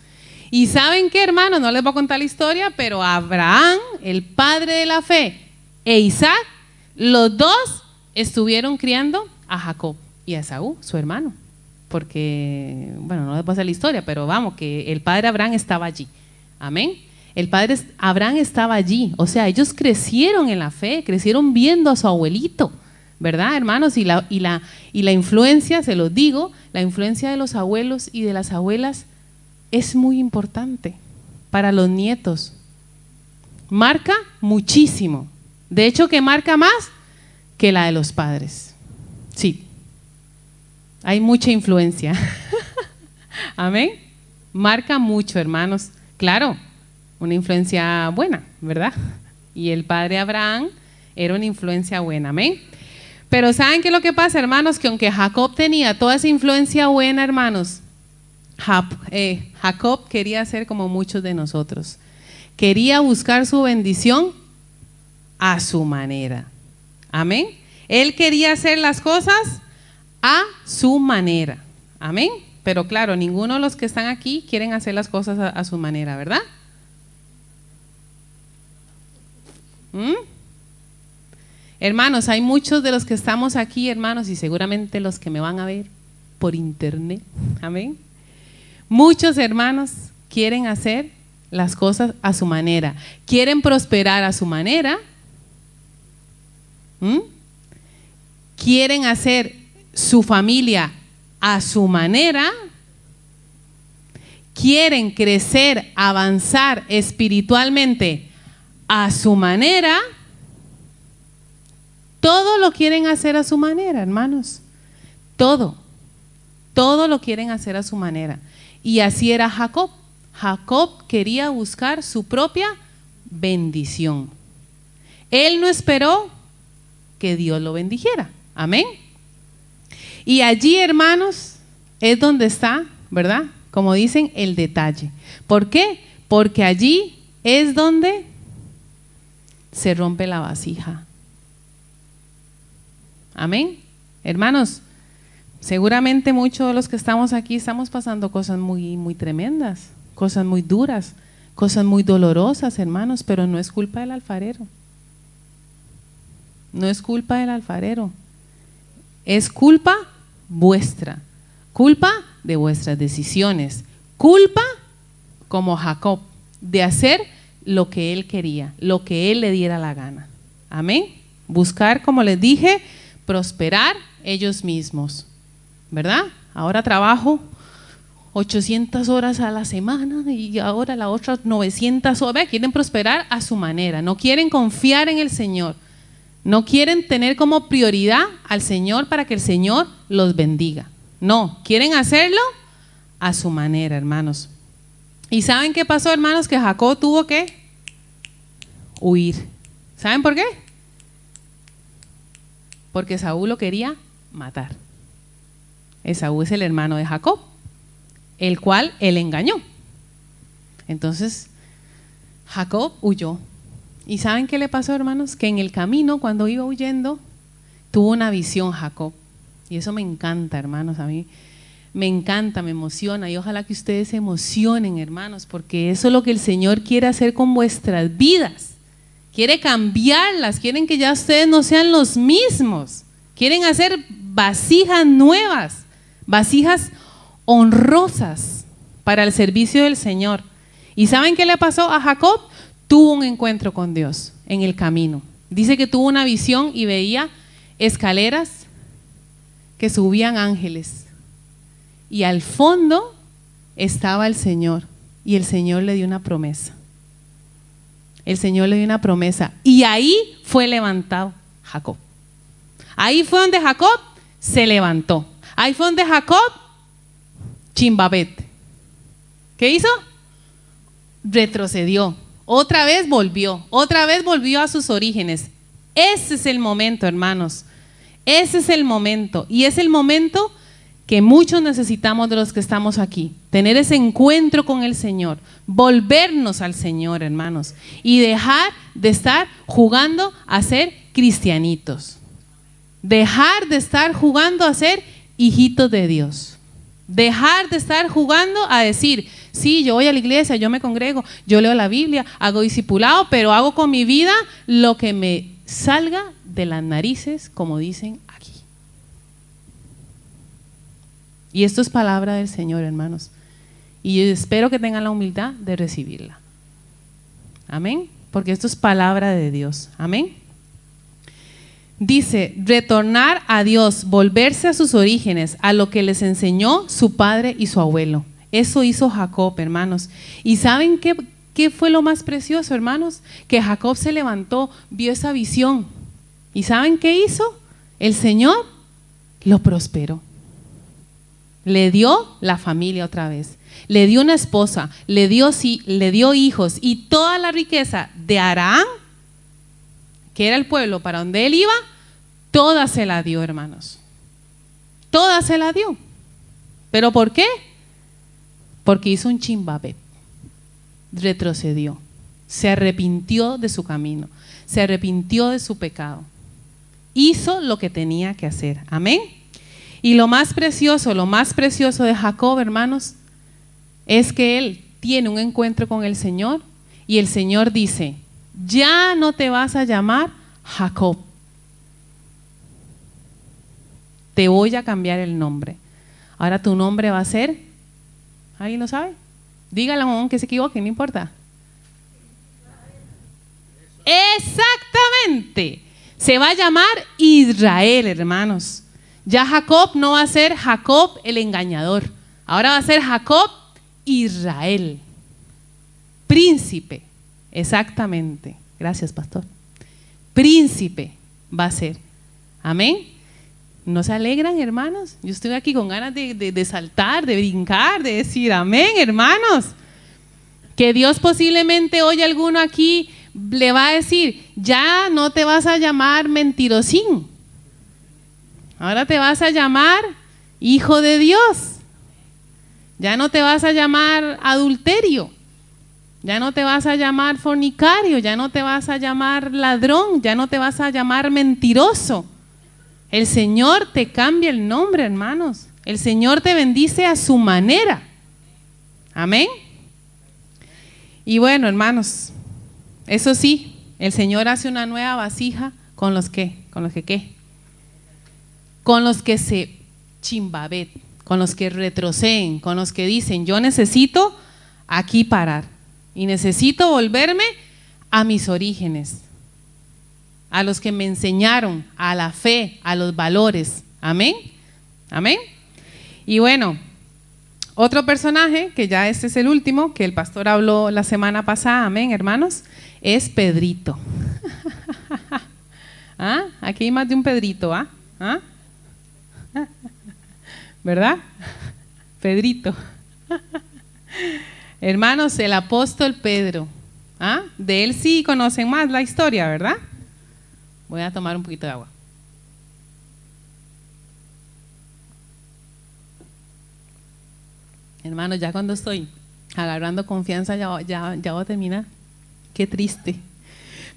S2: Y ¿saben qué, hermanos? No les voy a contar la historia, pero Abraham, el padre de la fe, e Isaac, los 2 estuvieron criando a Jacob y a Esaú, su hermano. Porque, bueno, no les voy a hacer la historia, pero vamos, que el padre Abraham estaba allí. Amén. El padre Abraham estaba allí. O sea, ellos crecieron en la fe, crecieron viendo a su abuelito, ¿verdad, hermanos? Y la influencia, se los digo, la influencia de los abuelos y de las abuelas es muy importante para los nietos. Marca muchísimo. De hecho, que marca más que la de los padres. Sí. Hay mucha influencia. Amén. Marca mucho, hermanos. Claro, una influencia buena, ¿verdad? Y el padre Abraham era una influencia buena. Amén. Pero ¿saben qué es lo que pasa, hermanos? Que aunque Jacob tenía toda esa influencia buena, hermanos, Jacob quería ser como muchos de nosotros. Quería buscar su bendición a su manera. Amén. Él quería hacer las cosas a su manera. Amén. Pero claro, ninguno de los que están aquí quieren hacer las cosas a su manera, ¿verdad? Hermanos, hay muchos de los que estamos aquí, hermanos, y seguramente los que me van a ver por internet. Amén. Muchos hermanos quieren hacer las cosas a su manera. Quieren prosperar a su manera. Quieren hacer su familia a su manera. Quieren crecer, avanzar espiritualmente a su manera. Todo lo quieren hacer a su manera, hermanos. Todo lo quieren hacer a su manera. Y así era Jacob. Jacob quería buscar su propia bendición. Él no esperó que Dios lo bendijera. Amén. Y allí, hermanos, es donde está, ¿verdad? Como dicen, el detalle. ¿Por qué? Porque allí es donde se rompe la vasija. Amén. Hermanos, seguramente muchos de los que estamos aquí estamos pasando cosas muy, muy tremendas, cosas muy duras, cosas muy dolorosas, hermanos, pero no es culpa del alfarero. No es culpa del alfarero. Es culpa vuestra, culpa de vuestras decisiones, culpa, como Jacob, de hacer lo que él quería, lo que él le diera la gana. Amén. Buscar, como les dije, prosperar ellos mismos, ¿verdad? Ahora trabajo 800 horas a la semana y ahora las otras 900 horas. Quieren prosperar a su manera, no quieren confiar en el Señor, no quieren tener como prioridad al Señor para que el Señor los bendiga. No, quieren hacerlo a su manera, hermanos. ¿Y saben qué pasó, hermanos? Que Jacob tuvo que huir. ¿Saben por qué? Porque Esaú lo quería matar. Esaú es el hermano de Jacob, el cual él engañó. Entonces, Jacob huyó. ¿Y saben qué le pasó, hermanos? Que en el camino, cuando iba huyendo, tuvo una visión Jacob. Y eso me encanta, hermanos, a mí me encanta, me emociona. Y ojalá que ustedes se emocionen, hermanos, porque eso es lo que el Señor quiere hacer con vuestras vidas. Quiere cambiarlas, quieren que ya ustedes no sean los mismos. Quieren hacer vasijas nuevas, vasijas honrosas para el servicio del Señor. ¿Y saben qué le pasó a Jacob? Tuvo un encuentro con Dios en el camino. Dice que tuvo una visión y veía escaleras que subían ángeles. Y al fondo estaba el Señor. Y el Señor le dio una promesa. El Señor le dio una promesa. Y ahí fue levantado Jacob. Ahí fue donde Jacob se levantó. Ahí fue donde Jacob, chimbabet. ¿Qué hizo? Retrocedió. Otra vez volvió a sus orígenes. Ese es el momento, hermanos. Ese es el momento. Y es el momento que muchos necesitamos de los que estamos aquí. Tener ese encuentro con el Señor. Volvernos al Señor, hermanos. Y dejar de estar jugando a ser cristianitos. Dejar de estar jugando a ser hijitos de Dios. Dejar de estar jugando a decir, sí, yo voy a la iglesia, yo me congrego, yo leo la Biblia, hago discipulado, pero hago con mi vida lo que me salga de las narices, como dicen aquí. Y esto es palabra del Señor, hermanos. Y yo espero que tengan la humildad de recibirla. Amén. Porque esto es palabra de Dios. Amén. Dice, retornar a Dios, volverse a sus orígenes, a lo que les enseñó su padre y su abuelo. Eso hizo Jacob, hermanos. ¿Y saben qué fue lo más precioso, hermanos? Que Jacob se levantó, vio esa visión. ¿Y saben qué hizo? El Señor lo prosperó. Le dio la familia otra vez. Le dio una esposa, le dio hijos y toda la riqueza de Aram, que era el pueblo para donde él iba, toda se la dio, hermanos. Toda se la dio. ¿Pero por qué? Porque hizo un chimbabet. Retrocedió. Se arrepintió de su camino. Se arrepintió de su pecado. Hizo lo que tenía que hacer. Amén. Y lo más precioso de Jacob, hermanos, es que él tiene un encuentro con el Señor y el Señor dice, ya no te vas a llamar Jacob, te voy a cambiar el nombre. Ahora tu nombre va a ser, ¿alguien lo sabe? Dígalo aunque se equivoque, no importa. Exactamente. Se va a llamar Israel, hermanos. Ya Jacob no va a ser Jacob el engañador. Ahora va a ser Jacob Israel. Príncipe. Exactamente. Gracias, pastor. Príncipe va a ser. Amén. ¿No se alegran, hermanos? Yo estoy aquí con ganas de saltar, de brincar, de decir amén, hermanos. Que Dios posiblemente hoy alguno aquí le va a decir, ya no te vas a llamar mentirosín. Ahora te vas a llamar hijo de Dios. Ya no te vas a llamar adulterio. Ya no te vas a llamar fornicario. Ya no te vas a llamar ladrón. Ya no te vas a llamar mentiroso. El Señor te cambia el nombre, hermanos. El Señor te bendice a su manera. Amén. Y bueno, hermanos, eso sí, el Señor hace una nueva vasija con los que, ¿qué? Con los que se chimbabet, con los que retroceden, con los que dicen, yo necesito aquí parar y necesito volverme a mis orígenes, a los que me enseñaron, a la fe, a los valores. Amén. Amén. Y bueno, otro personaje, que ya este es el último, que el pastor habló la semana pasada, amén, hermanos, es Pedrito. ¿Ah? Aquí hay más de un Pedrito, ¿ah? ¿Ah? ¿Verdad? Pedrito. Hermanos, el apóstol Pedro. ¿Ah? De él sí conocen más la historia, ¿verdad? Voy a tomar un poquito de agua. Hermanos, ya cuando estoy agarrando confianza ya voy a terminar. Qué triste.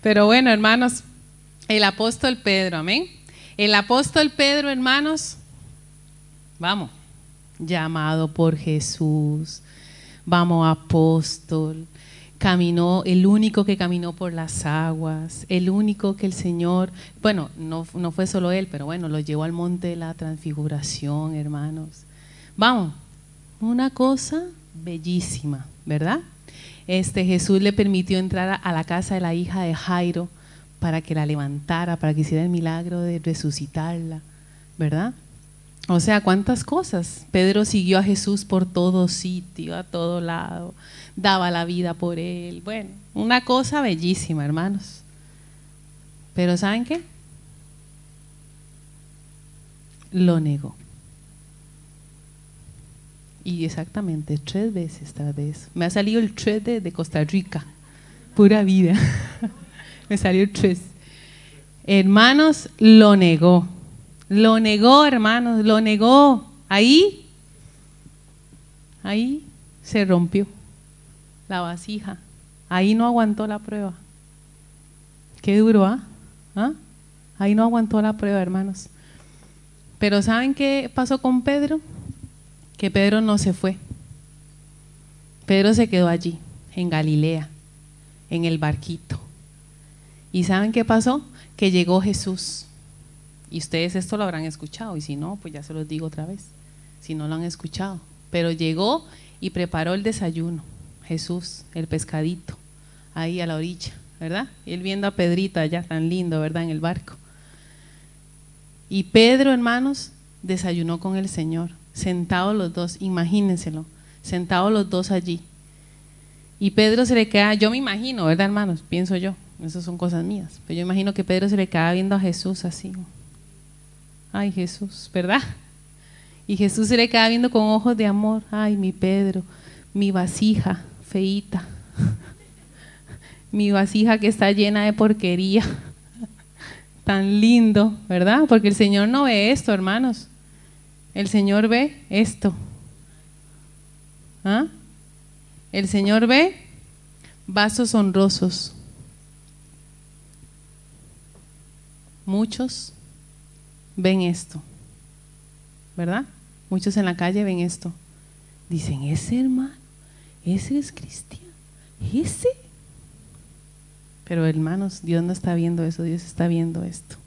S2: Pero bueno, hermanos, el apóstol Pedro, amén. El apóstol Pedro, hermanos, vamos, llamado por Jesús, vamos, apóstol, caminó, el único que caminó por las aguas, el único que el Señor, bueno, no fue solo él, pero bueno, lo llevó al monte de la transfiguración, hermanos. Vamos, una cosa bellísima, ¿verdad? Jesús le permitió entrar a la casa de la hija de Jairo para que la levantara, para que hiciera el milagro de resucitarla, ¿verdad? O sea, cuántas cosas. Pedro siguió a Jesús por todo sitio, a todo lado, daba la vida por él. Bueno, una cosa bellísima, hermanos. Pero ¿saben qué? Lo negó. Y exactamente 3 veces tras de eso. Me ha salido el 3 de Costa Rica. Pura vida. Me salió el 3. Hermanos, lo negó. Lo negó, hermanos, lo negó. Ahí se rompió la vasija. Ahí no aguantó la prueba. Qué duro, ¿ah? ¿Ah? Ahí no aguantó la prueba, hermanos. Pero ¿saben qué pasó con Pedro? Que Pedro no se fue. Pedro se quedó allí, en Galilea, en el barquito. ¿Y saben qué pasó? Que llegó Jesús. Y ustedes esto lo habrán escuchado, y si no, pues ya se los digo otra vez, si no lo han escuchado. Pero llegó y preparó el desayuno, Jesús, el pescadito, ahí a la orilla, ¿verdad? Y él viendo a Pedrito allá tan lindo, ¿verdad? En el barco. Y Pedro, hermanos, desayunó con el Señor, sentados los dos, imagínenselo, sentados los dos allí. Y Pedro se le queda, yo me imagino, ¿verdad, hermanos? Pienso yo, esas son cosas mías, pero yo imagino que Pedro se le quedaba viendo a Jesús así. Ay, Jesús, ¿verdad? Y Jesús se le queda viendo con ojos de amor. Ay, mi Pedro, mi vasija feíta, mi vasija que está llena de porquería. Tan lindo, ¿verdad? Porque el Señor no ve esto, hermanos. El Señor ve esto. ¿Ah? El Señor ve vasos honrosos. Muchos ven esto, ¿verdad? Muchos en la calle ven esto. Dicen, ese hermano, ese es cristiano, ese. Pero hermanos, Dios no está viendo eso, Dios está viendo esto.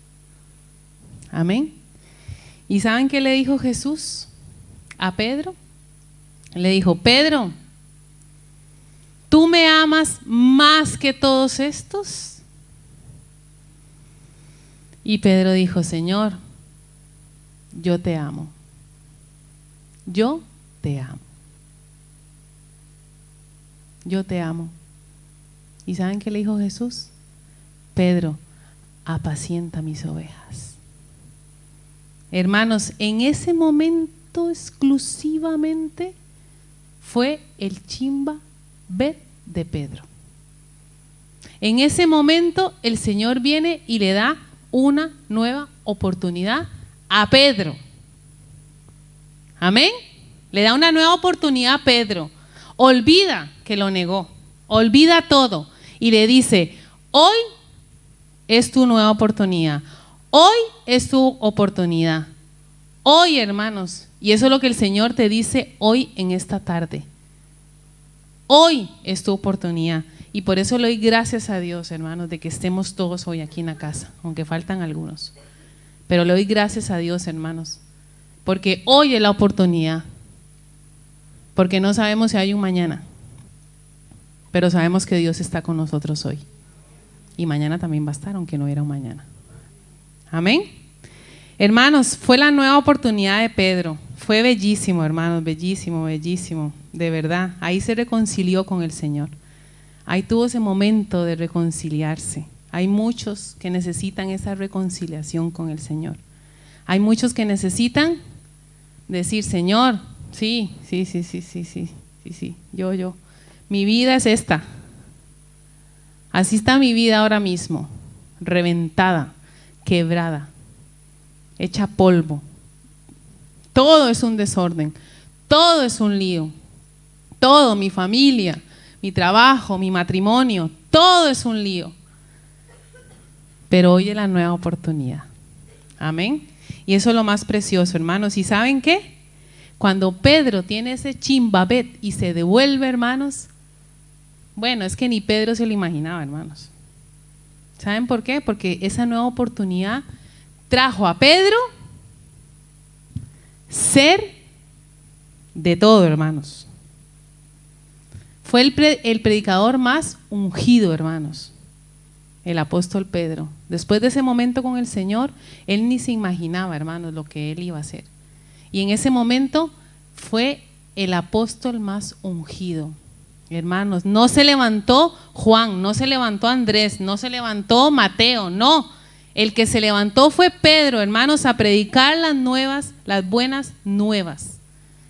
S2: Amén. ¿Y saben qué le dijo Jesús a Pedro? Le dijo, Pedro, ¿tú me amas más que todos estos? Y Pedro dijo, Señor, yo te amo. Yo te amo. Yo te amo. ¿Y saben qué le dijo Jesús? Pedro, apacienta mis ovejas. Hermanos, en ese momento exclusivamente fue el chimba bet de Pedro. En ese momento el Señor viene y le da una nueva oportunidad a Pedro. Amén. Le da una nueva oportunidad a Pedro. Olvida que lo negó. Olvida todo. Y le dice, hoy es tu nueva oportunidad. Hoy es tu oportunidad. Hoy, hermanos. Y eso es lo que el Señor te dice hoy en esta tarde. Hoy es tu oportunidad. Y por eso le doy gracias a Dios, hermanos, de que estemos todos hoy aquí en la casa, aunque faltan algunos. Pero le doy gracias a Dios, hermanos, porque hoy es la oportunidad. Porque no sabemos si hay un mañana, pero sabemos que Dios está con nosotros hoy. Y mañana también va a estar, aunque no era un mañana. Amén. Hermanos, fue la nueva oportunidad de Pedro. Fue bellísimo, hermanos, bellísimo, bellísimo. De verdad, ahí se reconcilió con el Señor. Ahí tuvo ese momento de reconciliarse. Hay muchos que necesitan esa reconciliación con el Señor. Hay muchos que necesitan decir, Señor, sí, yo. Mi vida es esta. Así está mi vida ahora mismo, reventada, quebrada, hecha polvo. Todo es un desorden, todo es un lío. Todo, mi familia, mi trabajo, mi matrimonio, todo es un lío. Pero hoy es la nueva oportunidad. Amén. Y eso es lo más precioso, hermanos. ¿Y saben qué? Cuando Pedro tiene ese chimbabet y se devuelve, hermanos, bueno, es que ni Pedro se lo imaginaba, hermanos. ¿Saben por qué? Porque esa nueva oportunidad trajo a Pedro ser de todo, hermanos. Fue el predicador más ungido, hermanos, el apóstol Pedro. Después de ese momento con el Señor, él ni se imaginaba, hermanos, lo que él iba a hacer. Y en ese momento fue el apóstol más ungido. Hermanos, no se levantó Juan, no se levantó Andrés, no se levantó Mateo, no. El que se levantó fue Pedro, hermanos, a predicar las buenas nuevas.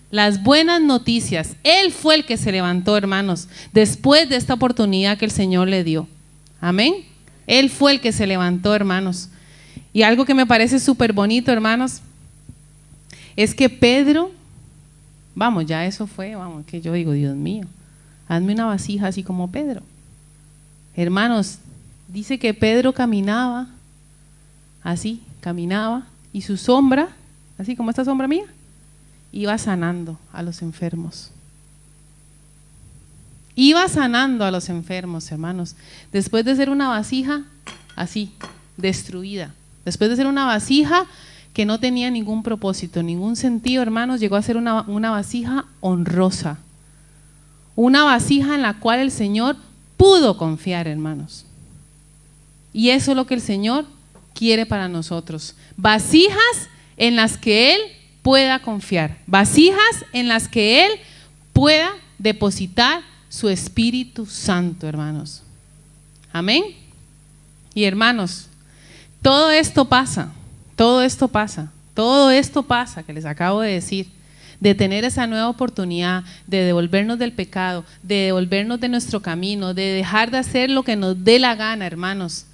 S2: Las buenas noticias. Él fue el que se levantó, hermanos, después de esta oportunidad que el Señor le dio. Amén. Él fue el que se levantó, hermanos. Y algo que me parece súper bonito, hermanos, es que Pedro, vamos, ya eso fue, vamos, que yo digo, Dios mío, hazme una vasija así como Pedro. Hermanos, dice que Pedro caminaba, así, caminaba, y su sombra, así como esta sombra mía, iba sanando a los enfermos. Iba sanando a los enfermos, hermanos. Después de ser una vasija así, destruida. Después de ser una vasija que no tenía ningún propósito, ningún sentido, hermanos, llegó a ser una vasija honrosa. Una vasija en la cual el Señor pudo confiar, hermanos. Y eso es lo que el Señor quiere para nosotros. Vasijas en las que Él pueda confiar, vasijas en las que Él pueda depositar su Espíritu Santo, hermanos. Amén. Y hermanos, todo esto pasa que les acabo de decir, de tener esa nueva oportunidad, de devolvernos del pecado, de devolvernos de nuestro camino, de dejar de hacer lo que nos dé la gana, hermanos,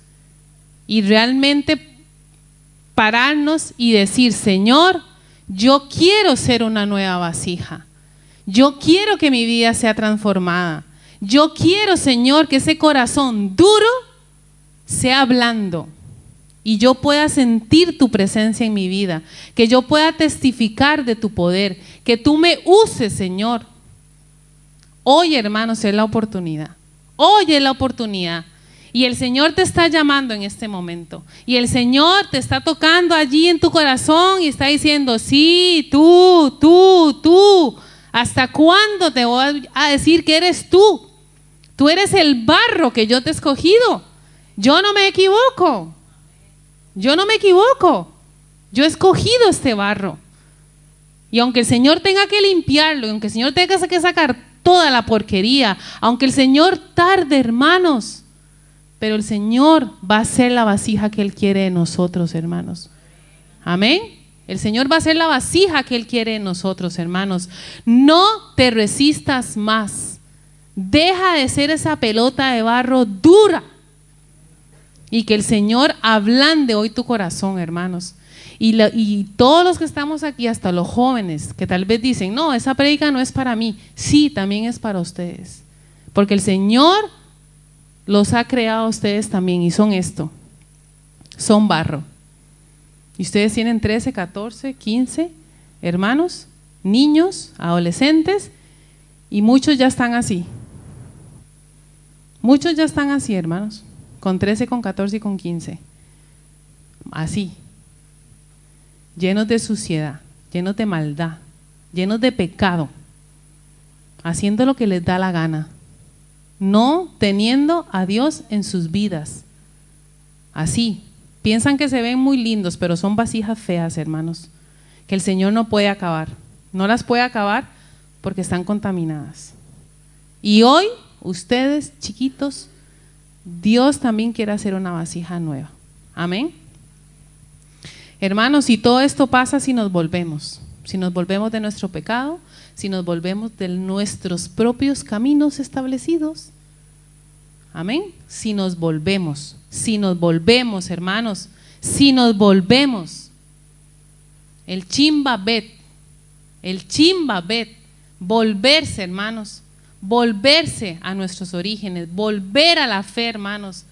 S2: y realmente pararnos y decir, Señor, yo quiero ser una nueva vasija. Yo quiero que mi vida sea transformada. Yo quiero, Señor, que ese corazón duro sea blando y yo pueda sentir tu presencia en mi vida, que yo pueda testificar de tu poder, que tú me uses, Señor. Hoy, hermanos, es la oportunidad. Hoy es la oportunidad. Y el Señor te está llamando en este momento. Y el Señor te está tocando allí en tu corazón y está diciendo, sí, tú. ¿Hasta cuándo te voy a decir que eres tú? Tú eres el barro que yo te he escogido. Yo no me equivoco. Yo no me equivoco. Yo he escogido este barro. Y aunque el Señor tenga que limpiarlo, y aunque el Señor tenga que sacar toda la porquería, aunque el Señor tarde, hermanos, pero el Señor va a ser la vasija que Él quiere de nosotros, hermanos. Amén. El Señor va a ser la vasija que Él quiere de nosotros, hermanos. No te resistas más. Deja de ser esa pelota de barro dura. Y que el Señor ablande hoy tu corazón, hermanos. Y todos los que estamos aquí, hasta los jóvenes, que tal vez dicen, no, esa prédica no es para mí. Sí, también es para ustedes. Porque el Señor los ha creado a ustedes también y son esto. Son barro. Y ustedes tienen 13, 14, 15 hermanos, niños, adolescentes, y muchos ya están así. Muchos ya están así, hermanos, con 13, con 14 y con 15. Así. Llenos de suciedad, llenos de maldad, llenos de pecado, haciendo lo que les da la gana, no teniendo a Dios en sus vidas. Así, piensan que se ven muy lindos, pero son vasijas feas, hermanos, que el Señor no puede acabar, no las puede acabar porque están contaminadas. Y hoy, ustedes chiquitos, Dios también quiere hacer una vasija nueva. Amén. Hermanos, y todo esto pasa si nos volvemos de nuestro pecado, si nos volvemos de nuestros propios caminos establecidos. Amén. Si nos volvemos, hermanos, si nos volvemos. El chimbabet, volverse, hermanos, volverse a nuestros orígenes, volver a la fe, hermanos.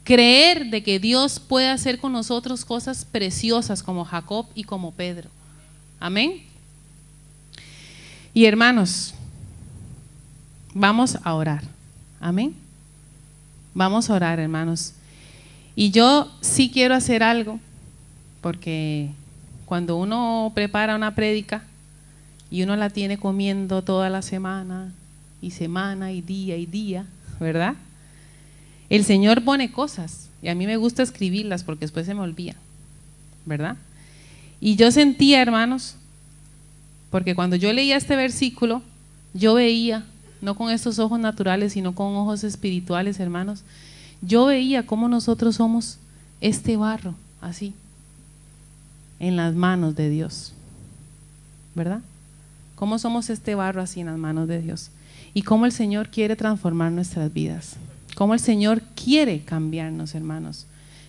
S2: Creer de que Dios puede hacer con nosotros cosas preciosas como Jacob y como Pedro. Amén. Y hermanos, vamos a orar. Amén. Vamos a orar, hermanos. Y yo sí quiero hacer algo, porque cuando uno prepara una prédica y uno la tiene comiendo toda la semana y día, ¿verdad? El Señor pone cosas y a mí me gusta escribirlas porque después se me olvida, ¿verdad? Y yo sentía, hermanos, porque cuando yo leía este versículo, yo veía, no con estos ojos naturales, sino con ojos espirituales, hermanos, yo veía cómo nosotros somos este barro, así, en las manos de Dios, ¿verdad? Cómo somos este barro así en las manos de Dios y cómo el Señor quiere transformar nuestras vidas. Cómo el Señor quiere cambiarnos, hermanos.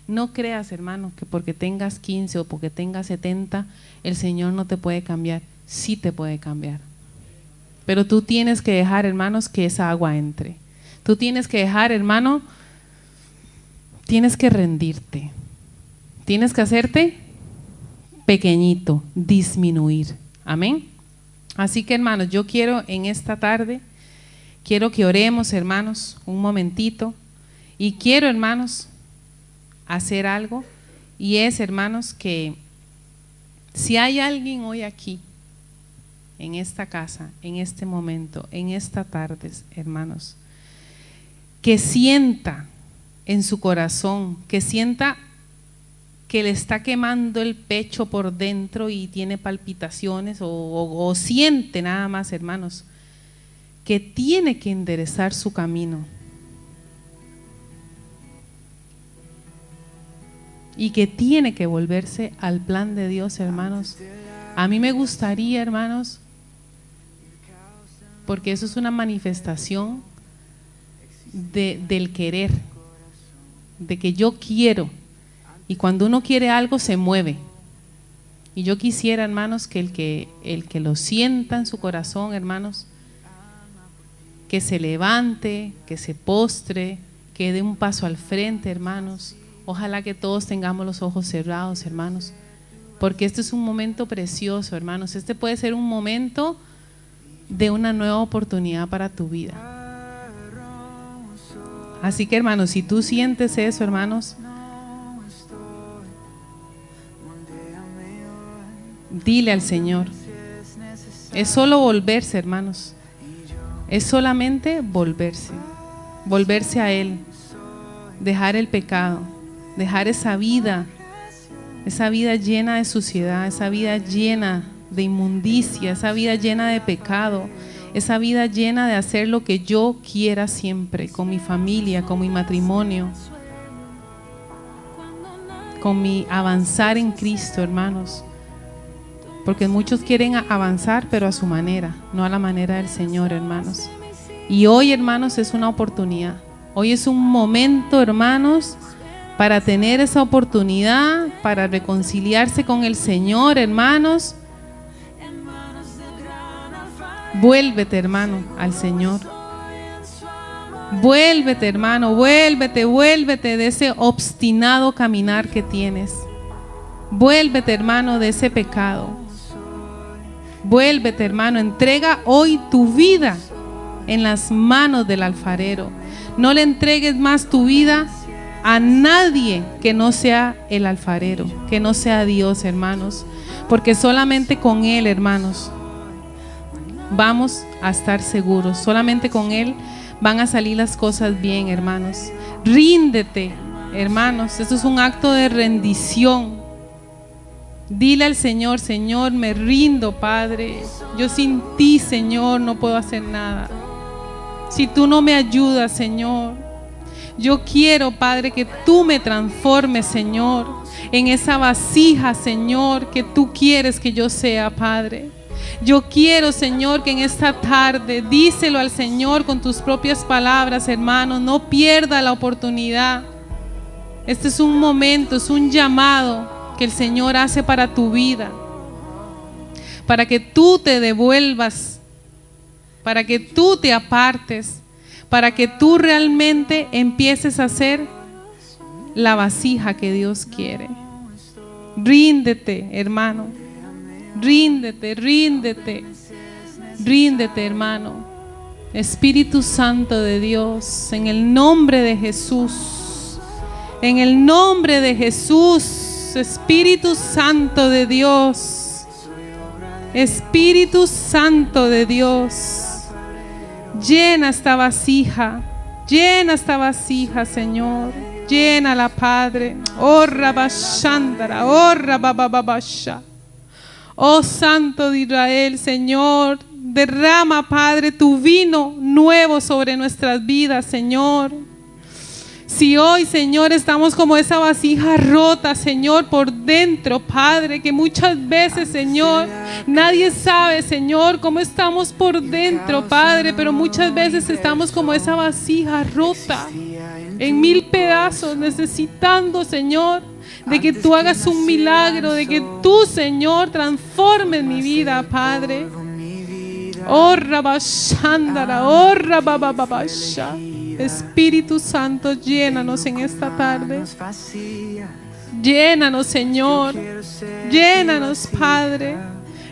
S2: No creas, hermano, que porque tengas 15 o porque tengas 70, el Señor no te puede cambiar. Sí te puede cambiar. Pero tú tienes que dejar, hermanos, que esa agua entre. Tú tienes que dejar, hermano, tienes que rendirte. Tienes que hacerte pequeñito, disminuir. Amén. Así que, hermanos, yo quiero en esta tarde, quiero que oremos, hermanos, un momentito. Y quiero, hermanos, hacer algo. Y es, hermanos, que si hay alguien hoy aquí, en esta casa, en este momento, en esta tarde, hermanos, que sienta en su corazón, que sienta que le está quemando el pecho por dentro y tiene palpitaciones o siente nada más, hermanos, que tiene que enderezar su camino y que tiene que volverse al plan de Dios, hermanos. A mí me gustaría, hermanos, porque eso es una manifestación del querer, de que yo quiero, y cuando uno quiere algo se mueve. Y yo quisiera, hermanos, que el que lo sienta en su corazón, hermanos, que se levante, que se postre, que dé un paso al frente, hermanos. Ojalá que todos tengamos los ojos cerrados, hermanos, porque este es un momento precioso, hermanos. Este puede ser un momento de una nueva oportunidad para tu vida. Así que, hermanos, si tú sientes eso, hermanos, dile al Señor. Es solo volverse, hermanos. Es solamente volverse. Volverse a Él. Dejar el pecado. Dejar esa vida esa vida llena de suciedad, esa vida llena de inmundicia, esa vida llena de pecado, esa vida llena de hacer lo que yo quiera siempre, con mi familia, con mi matrimonio, con mi avanzar en Cristo, hermanos. Porque muchos quieren avanzar, pero a su manera, no a la manera del Señor, hermanos. Y hoy, hermanos, es una oportunidad. Hoy es un momento, hermanos, para tener esa oportunidad, para reconciliarse con el Señor, hermanos. Vuélvete, hermano, al Señor. Vuélvete, hermano, vuélvete de ese obstinado caminar que tienes. Vuélvete, hermano, de ese pecado. Vuélvete, hermano, entrega hoy tu vida en las manos del alfarero. No le entregues más tu vida a nadie que no sea el alfarero, que no sea Dios, hermanos, porque solamente con Él, hermanos, vamos a estar seguros. Solamente con Él van a salir las cosas bien, hermanos. Ríndete, hermanos. Esto es un acto de rendición. Dile al Señor: Señor, me rindo, Padre. Yo sin ti, Señor, no puedo hacer nada. Si tú no me ayudas, Señor, yo quiero, Padre, que tú me transformes, Señor, en esa vasija, Señor, que tú quieres que yo sea, Padre. Yo quiero, Señor, que en esta tarde, díselo al Señor con tus propias palabras, hermano. No pierda la oportunidad. Este es un momento, es un llamado que el Señor hace para tu vida, para que tú te devuelvas, para que tú te apartes, para que tú realmente empieces a ser la vasija que Dios quiere. Ríndete, hermano. Ríndete, hermano. Espíritu Santo de Dios, en el nombre de Jesús, en el nombre de Jesús. Espíritu Santo de Dios, Espíritu Santo de Dios, llena esta vasija, Señor, llénala, Padre. Oh Rabashandara, oh Rabababasha. Oh Santo de Israel, Señor, derrama, Padre, tu vino nuevo sobre nuestras vidas, Señor. Si hoy, Señor, estamos como esa vasija rota, Señor, por dentro, Padre, que muchas veces, Señor, nadie sabe, Señor, cómo estamos por dentro, Padre, pero muchas veces estamos como esa vasija rota, en 1000 pedazos, necesitando, Señor, de que tú hagas un milagro, de que tú, Señor, transformes mi vida, Padre. Oh, Rabashandara, oh, Rabababasha. Espíritu Santo, llénanos en esta tarde. Llénanos, Señor. Llénanos, Padre.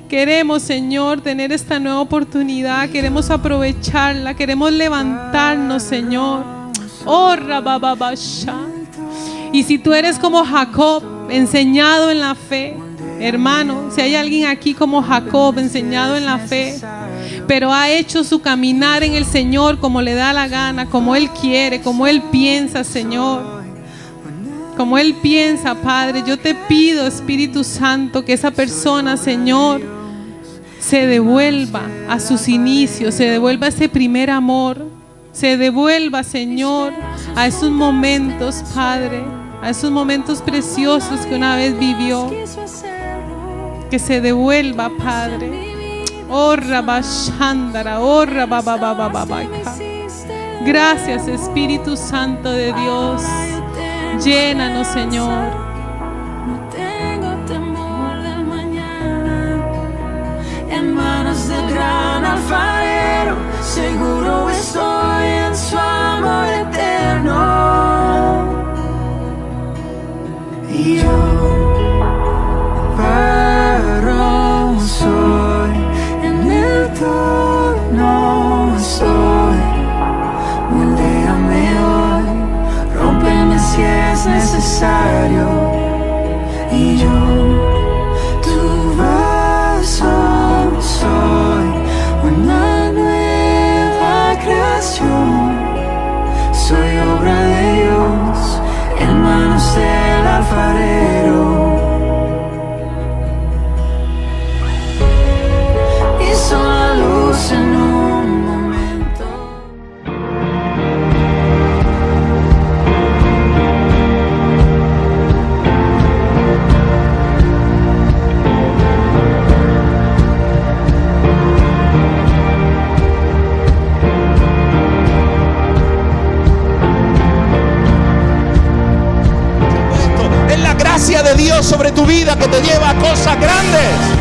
S2: Queremos, Señor, tener esta nueva oportunidad. Queremos aprovecharla. Queremos levantarnos, Señor. Oh, Rabababasha. Y si tú eres como Jacob, enseñado en la fe, hermano, si hay alguien aquí como Jacob, enseñado en la fe, pero ha hecho su caminar en el Señor como le da la gana, como Él quiere, como Él piensa, Señor, como Él piensa, Padre, yo te pido, Espíritu Santo, que esa persona, Señor, se devuelva a sus inicios, se devuelva a ese primer amor, se devuelva, Señor, a esos momentos, Padre, a esos momentos preciosos que una vez vivió, que se devuelva, Padre. Oh, Rabashandara, oh, Rabababababaka. Gracias, Espíritu Santo de Dios. Llénanos, Señor.
S3: No tengo temor del mañana. En manos del gran alfarero, seguro estoy en su amor eterno. Y yo varón soy, en el trono soy. Moldéame hoy, rómpeme si es necesario. Y yo, tu vaso soy, una nueva creación. Soy obra de Dios, en manos del alfarero.
S1: Dios sobre tu vida que te lleva a cosas grandes.